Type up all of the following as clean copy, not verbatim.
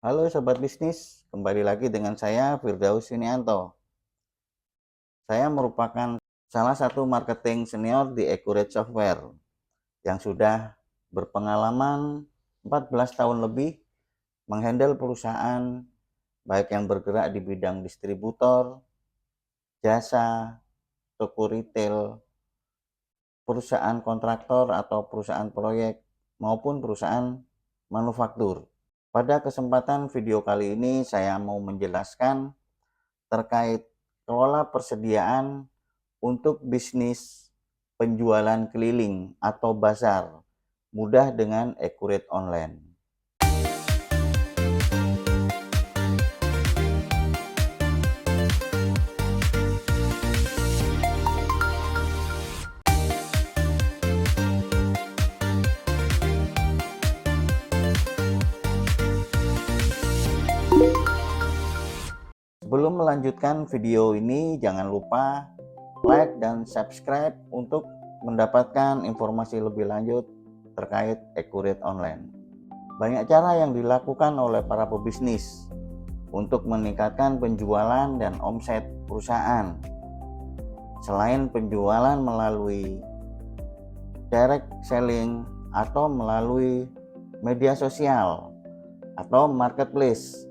Halo Sobat Bisnis, kembali lagi dengan saya Firdaus Yunianto. Saya merupakan salah satu marketing senior di Accurate Software yang sudah berpengalaman 14 tahun lebih menghandle perusahaan baik yang bergerak di bidang distributor, jasa, toko retail, perusahaan kontraktor atau perusahaan proyek maupun perusahaan manufaktur. Pada kesempatan video kali ini saya mau menjelaskan terkait kelola persediaan untuk bisnis penjualan keliling atau bazar mudah dengan Accurate Online. Sebelum melanjutkan video ini, jangan lupa like dan subscribe untuk mendapatkan informasi lebih lanjut terkait Accurate Online. Banyak cara yang dilakukan oleh para pebisnis untuk meningkatkan penjualan dan omset perusahaan. Selain penjualan melalui direct selling atau melalui media sosial atau marketplace,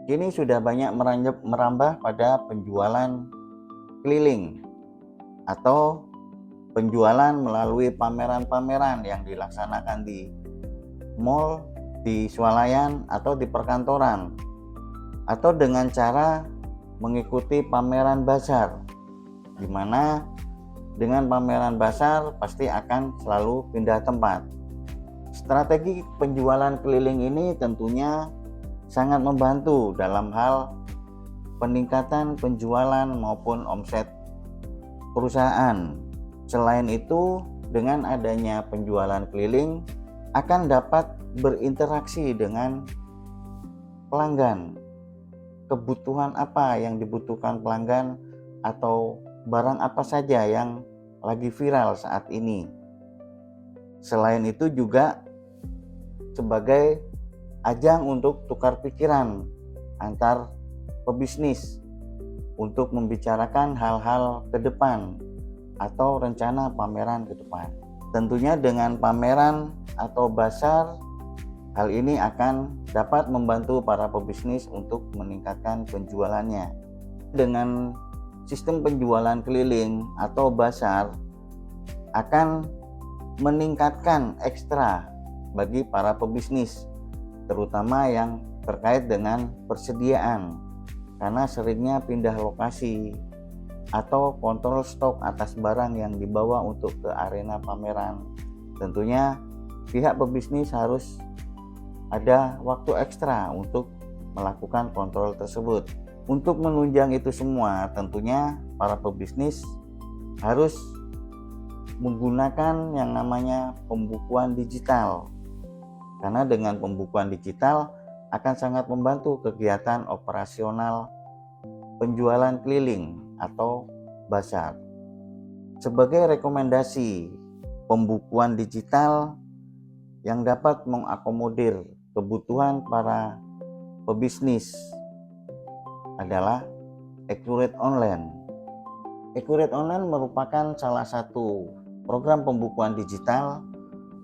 kini sudah banyak merambah pada penjualan keliling atau penjualan melalui pameran-pameran yang dilaksanakan di mall, di swalayan atau di perkantoran, atau dengan cara mengikuti pameran bazar, di mana dengan pameran bazar pasti akan selalu pindah tempat. Strategi penjualan keliling ini tentunya sangat membantu dalam hal peningkatan penjualan maupun omset perusahaan. Selain itu, dengan adanya penjualan keliling akan dapat berinteraksi dengan pelanggan. Kebutuhan apa yang dibutuhkan pelanggan atau barang apa saja yang lagi viral saat ini. Selain itu juga sebagai ajang untuk tukar pikiran antar pebisnis untuk membicarakan hal-hal ke depan atau rencana pameran ke depan. Tentunya dengan pameran atau bazar, hal ini akan dapat membantu para pebisnis untuk meningkatkan penjualannya. Dengan sistem penjualan keliling atau bazar akan meningkatkan ekstra bagi para pebisnis, terutama yang terkait dengan persediaan, karena seringnya pindah lokasi atau kontrol stok atas barang yang dibawa untuk ke arena pameran. Tentunya pihak pebisnis harus ada waktu ekstra untuk melakukan kontrol tersebut. Untuk menunjang itu semua, tentunya para pebisnis harus menggunakan yang namanya pembukuan digital, karena dengan pembukuan digital akan sangat membantu kegiatan operasional penjualan keliling atau bazar. Sebagai rekomendasi pembukuan digital yang dapat mengakomodir kebutuhan para pebisnis adalah Accurate Online. Accurate Online merupakan salah satu program pembukuan digital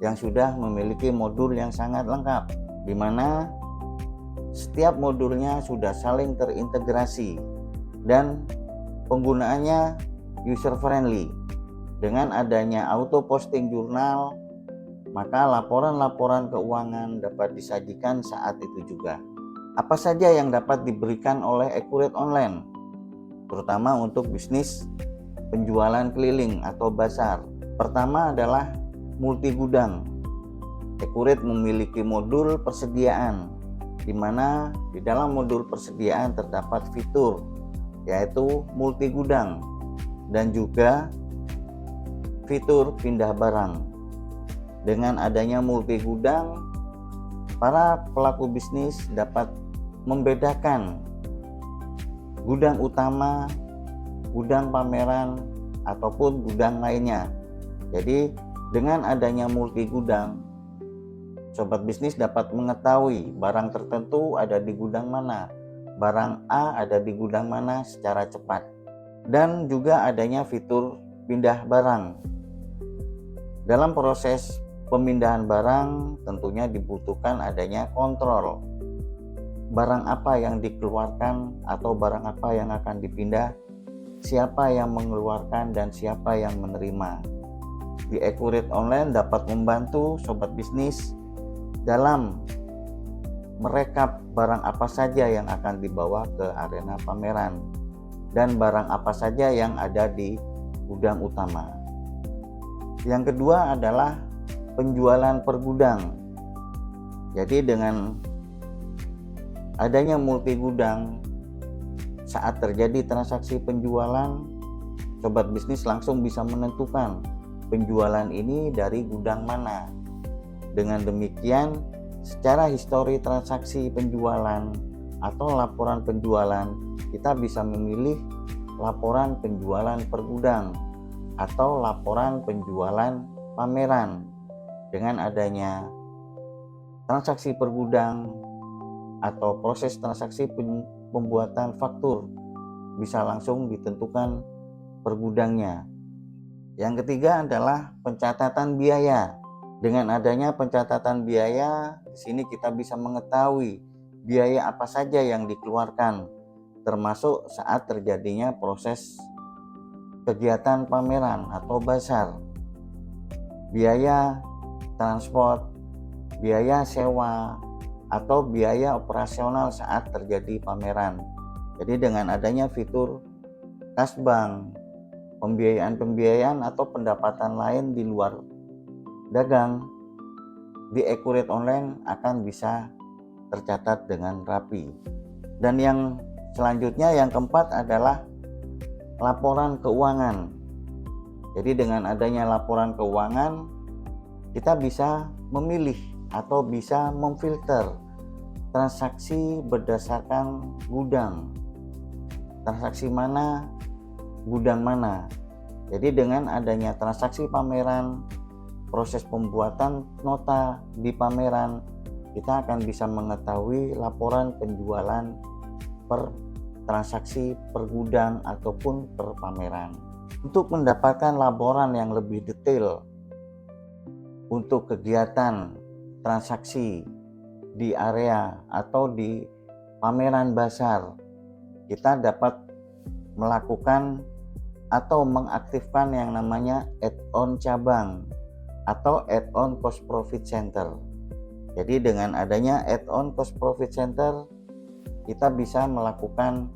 yang sudah memiliki modul yang sangat lengkap, di mana setiap modulnya sudah saling terintegrasi dan penggunaannya user friendly. Dengan adanya auto posting jurnal, maka laporan-laporan keuangan dapat disajikan saat itu juga. Apa saja yang dapat diberikan oleh Accurate Online, terutama untuk bisnis penjualan keliling atau bazar? Pertama adalah multi gudang. Accurate memiliki modul persediaan, di mana di dalam modul persediaan terdapat fitur yaitu multi gudang dan juga fitur pindah barang. Dengan adanya multi gudang, para pelaku bisnis dapat membedakan gudang utama, gudang pameran, ataupun gudang lainnya. Jadi dengan adanya multi gudang, Sobat bisnis dapat mengetahui barang tertentu ada di gudang mana, barang A ada di gudang mana secara cepat. Dan juga adanya fitur pindah barang. Dalam proses pemindahan barang tentunya dibutuhkan adanya kontrol. Barang apa yang dikeluarkan atau barang apa yang akan dipindah, siapa yang mengeluarkan dan siapa yang menerima. Di Accurate Online dapat membantu sobat bisnis dalam merekap barang apa saja yang akan dibawa ke arena pameran dan barang apa saja yang ada di gudang utama. Yang kedua adalah penjualan per gudang. Jadi dengan adanya multi gudang, saat terjadi transaksi penjualan, sobat bisnis langsung bisa menentukan penjualan ini dari gudang mana. Dengan demikian, secara histori transaksi penjualan atau laporan penjualan, kita bisa memilih laporan penjualan per gudang atau laporan penjualan pameran. Dengan adanya transaksi per gudang atau proses transaksi pembuatan faktur, bisa langsung ditentukan per gudangnya. Yang ketiga adalah pencatatan biaya. Dengan adanya pencatatan biaya, di sini kita bisa mengetahui biaya apa saja yang dikeluarkan, termasuk saat terjadinya proses kegiatan pameran atau bazar. Biaya transport, biaya sewa, atau biaya operasional saat terjadi pameran. Jadi dengan adanya fitur kasbank, pembiayaan atau pendapatan lain di luar dagang, di Accurate Online akan bisa tercatat dengan rapi. Dan yang selanjutnya, yang keempat adalah laporan keuangan. Jadi dengan adanya laporan keuangan, kita bisa memilih atau bisa memfilter transaksi berdasarkan gudang. Transaksi mana, gudang mana. Jadi dengan adanya transaksi pameran, proses pembuatan nota di pameran, kita akan bisa mengetahui laporan penjualan per transaksi per gudang ataupun per pameran. Untuk mendapatkan laporan yang lebih detail untuk kegiatan transaksi di area atau di pameran bazar, kita dapat melakukan atau mengaktifkan yang namanya add-on cabang atau add-on cost profit center. Jadi dengan adanya add-on cost profit center, kita bisa melakukan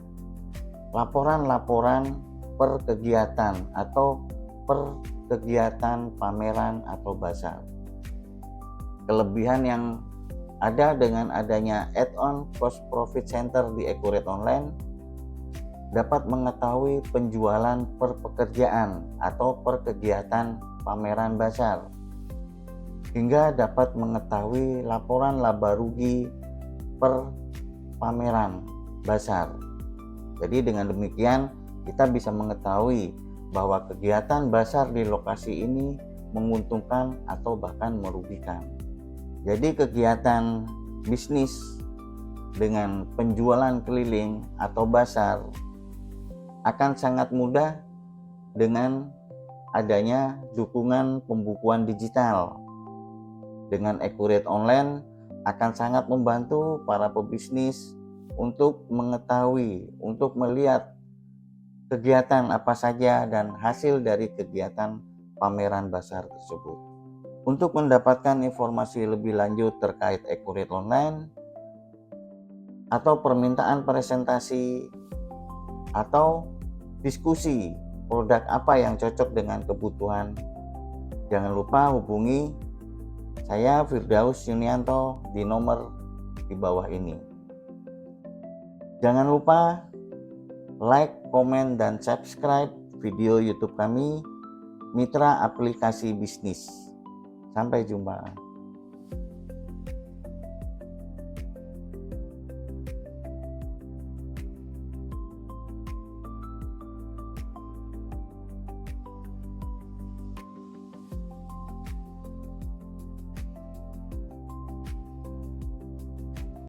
laporan-laporan per kegiatan atau per kegiatan pameran atau bazar. Kelebihan yang ada dengan adanya add-on cost profit center di Accurate Online, dapat mengetahui penjualan per pekerjaan atau per kegiatan pameran bazar, hingga dapat mengetahui laporan laba rugi per pameran bazar. Jadi dengan demikian kita bisa mengetahui bahwa kegiatan bazar di lokasi ini menguntungkan atau bahkan merugikan. Jadi kegiatan bisnis dengan penjualan keliling atau bazar akan sangat mudah dengan adanya dukungan pembukuan digital. Dengan Accurate Online akan sangat membantu para pebisnis untuk mengetahui, untuk melihat kegiatan apa saja dan hasil dari kegiatan pameran bazar tersebut. Untuk mendapatkan informasi lebih lanjut terkait Accurate Online atau permintaan presentasi atau diskusi produk apa yang cocok dengan kebutuhan, jangan lupa hubungi saya Firdaus Yunianto di nomor di bawah ini. Jangan lupa like, komen, dan subscribe video YouTube kami, Mitra Aplikasi Bisnis. Sampai jumpa.